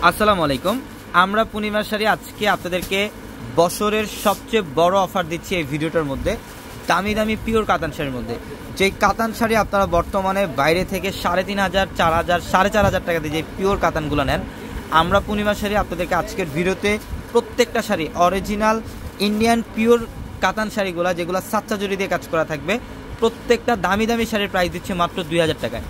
আসসালামু আলাইকুম। আমরা পূর্ণিমা শাড়ি আজকে আপনাদেরকে বছরের সবচেয়ে বড় অফার দিচ্ছি এই ভিডিওটার মধ্যে। দামি দামি পিওর কাতান শাড়ির মধ্যে, যে কাতান শাড়ি আপনারা বর্তমানে বাইরে থেকে 3500, 4000, 4500 টাকা দিয়ে যে পিওর কাতানগুলো নেন, আমরা পূর্ণিমা শাড়ি আপনাদেরকে আজকের ভিডিওতে প্রত্যেকটা শাড়ি অরিজিনাল ইন্ডিয়ান পিওর কাতান শাড়িগুলো, যেগুলো সাচ্চা জরি দিয়ে কাজ করা থাকবে, প্রত্যেকটা দামি দামি শাড়ির প্রাইস দিচ্ছে মাত্র 2000 টাকায়।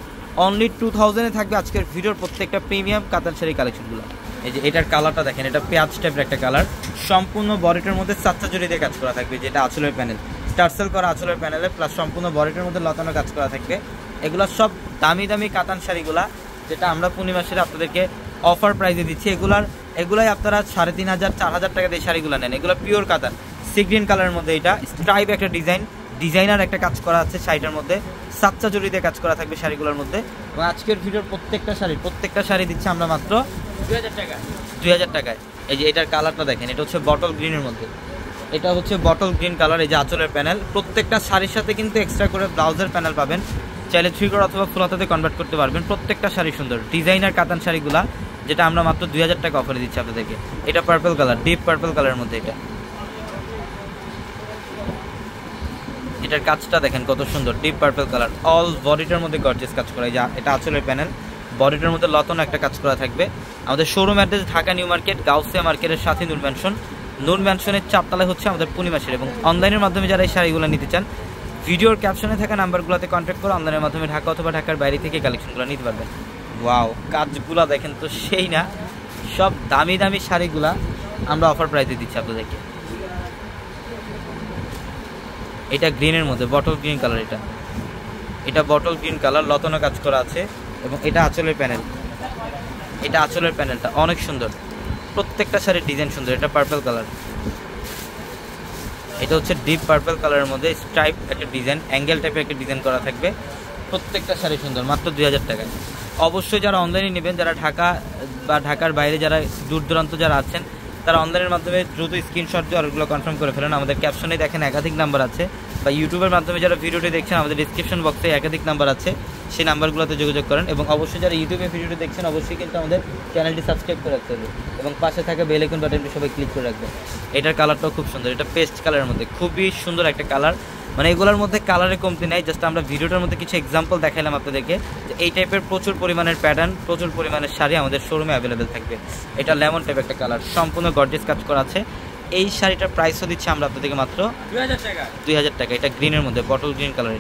অনলি 2000-এ থাকবে আজকের ভিডিওর প্রত্যেকটা প্রিমিয়াম কাতান শাড়ি কালেকশনগুলো। এই যে এটার কালারটা দেখেন, এটা পেঁয়াজ টাইপের একটা কালার, সম্পূর্ণ বডিটার মধ্যে সাচ্চা জরি দিয়ে কাজ করা থাকবে, যেটা আঁচলের প্যানেল, টার্সেল করা আঁচলের প্যানেলে, প্লাস সম্পূর্ণ বডিটার মধ্যে লতানো কাজ করা থাকবে। এগুলো সব দামি দামি কাতান শাড়িগুলা, যেটা আমরা পূর্ণিমা শাড়ি আপনাদেরকে অফার প্রাইসে দিচ্ছি। এগুলাই আপনারা 3500, 4000 টাকা দিয়ে শাড়িগুলো নেন। এগুলো পিওর কাতান, সি গ্রিন কালারের মধ্যে, এটা স্ট্রাইপ একটা ডিজাইনার একটা কাজ করা আছে শাড়িটার মধ্যে, সাচ্চা জরি দিয়ে কাজ করা থাকবে শাড়িগুলোর মধ্যে। এবং আজকের ভিডিওর প্রত্যেকটা শাড়ি দিচ্ছি আমরা মাত্র 2000 টাকায়। এই যে এটার কালারটা দেখেন, এটা হচ্ছে বটল গ্রিনের মধ্যে, এটা হচ্ছে বটল গ্রিন কালার। এই যে আঁচলের প্যানেল, প্রত্যেকটা শাড়ির সাথে কিন্তু এক্সট্রা করে ব্লাউজের প্যানেল পাবেন, চাইলে 3/4 অথবা ফুল হাতাতে কনভার্ট করতে পারবেন। প্রত্যেকটা শাড়ি সুন্দর ডিজাইনার কাতান শাড়িগুলা, যেটা আমরা মাত্র 2000 টাকা অফারে দিচ্ছি আপনাদেরকে। এটা পার্পল কালার, ডিপ পার্পল কালারের মধ্যে, এটার কাজটা দেখেন কত সুন্দর, ডিপ পার্পল কালার, অল বডিটার মধ্যে গর্জিয়াস কাজ করা। এটা আঁচলের প্যানেল, বডিটার মধ্যে লতন একটা কাজ করা থাকবে। আমাদের showroom address Dhaka new market, Gausia মার্কেটের সাথে নূর ম্যানশনের 4 তলায় হচ্ছে আমাদের পূর্ণিমা শাড়ি। এবং অনলাইনের মাধ্যমে যারা এই শাড়িগুলো নিতে চান, ভিডিওর ক্যাপশনে থাকা নাম্বারগুলোতে কন্ট্যাক্ট করে অনলাইনের মাধ্যমে ঢাকা অথবা ঢাকার বাইরে থেকে কালেকশনগুলো নিতে পারবেন। ওয়াও, কাজগুলো দেখেন তো সেই না, সব দামি দামি শাড়িগুলা আমরা অফার প্রাইসে দিচ্ছি আপনাদেরকে। এটা গ্রিনের মধ্যে বটল গ্রিন কালার, এটা বটল গ্রিন কালার, লতানো কাজ করা আছে। এবং এটা আঁচলের প্যানেল, এটা আঁচলের প্যানেলটা অনেক সুন্দর, প্রত্যেকটা শাড়ির ডিজাইন সুন্দর। এটা পার্পল কালার, এটা হচ্ছে ডিপ পার্পল কালারের মধ্যে স্ট্রাইপ একটা ডিজাইন, অ্যাঙ্গেল টাইপের একটা ডিজাইন করা থাকবে। প্রত্যেকটা শাড়ি সুন্দর, মাত্র 2000 টাকায়। অবশ্যই যারা অনলাইনে নেবেন, যারা ঢাকা বা ঢাকার বাইরে যারা দূর দূরান্ত যারা আছেন, তারা অনলাইনের মাধ্যমে দ্রুত স্ক্রিনশট দিয়ে অর্ডারগুলো কনফার্ম করে ফেলেন। আমাদের ক্যাপশনে দেখেন একাধিক নাম্বার আছে, বা ইউটিউবের মাধ্যমে যারা ভিডিওটি দেখছেন, আমাদের ডিসক্রিপশন বক্সে একাধিক নাম্বার আছে, সেই নাম্বারগুলোতে যোগাযোগ করেন। এবং অবশ্যই যারা ইউটিউবে ভিডিওটি দেখছেন, অবশ্যই কিন্তু আমাদের চ্যানেলটি সাবস্ক্রাইব করে রাখতে হবে এবং পাশে থাকা বেল আইকন বাটনটি সবাই ক্লিক করে রাখবেন। এটার কালারটাও খুব সুন্দর, এটা পেস্ট কালারের মধ্যে, খুবই সুন্দর একটা কালার। মানে এগুলোর মধ্যে কালারের কমতি নাই, জাস্ট আমরা ভিডিওটার মধ্যে কিছু এক্সাম্পল দেখাইলাম আপনাদেরকে, যে এই টাইপের প্রচুর পরিমাণের প্যাটার্ন, প্রচুর পরিমাণের শাড়ি আমাদের শোরুমে অ্যাভেলেবেল থাকবে। এটা লেমন টাইপ একটা কালার, সম্পূর্ণ গর্জিয়াস কাজ করা আছে। এই শাড়িটার প্রাইসও দিচ্ছি আমরা আপনাদেরকে মাত্র 2000 টাকা। এটা গ্রিনের মধ্যে, বটল গ্রিন কালার,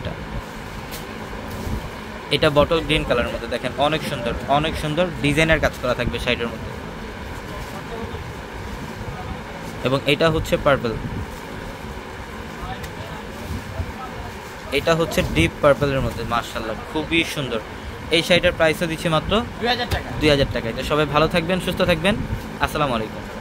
এটা বটল গ্রিন কালারের মধ্যে দেখেন, অনেক সুন্দর ডিজাইনের কাজ করা থাকবে শাড়িটার মধ্যে। এবং এটা হচ্ছে পার্পল, এটা হচ্ছে ডিপ পার্পলের মধ্যে, মাশাআল্লাহ খুবই সুন্দর। এই শাড়িটার প্রাইসও দিচ্ছি মাত্র 2000 টাকা। এটা সবাই ভালো থাকবেন, সুস্থ থাকবেন। আসসালামু আলাইকুম।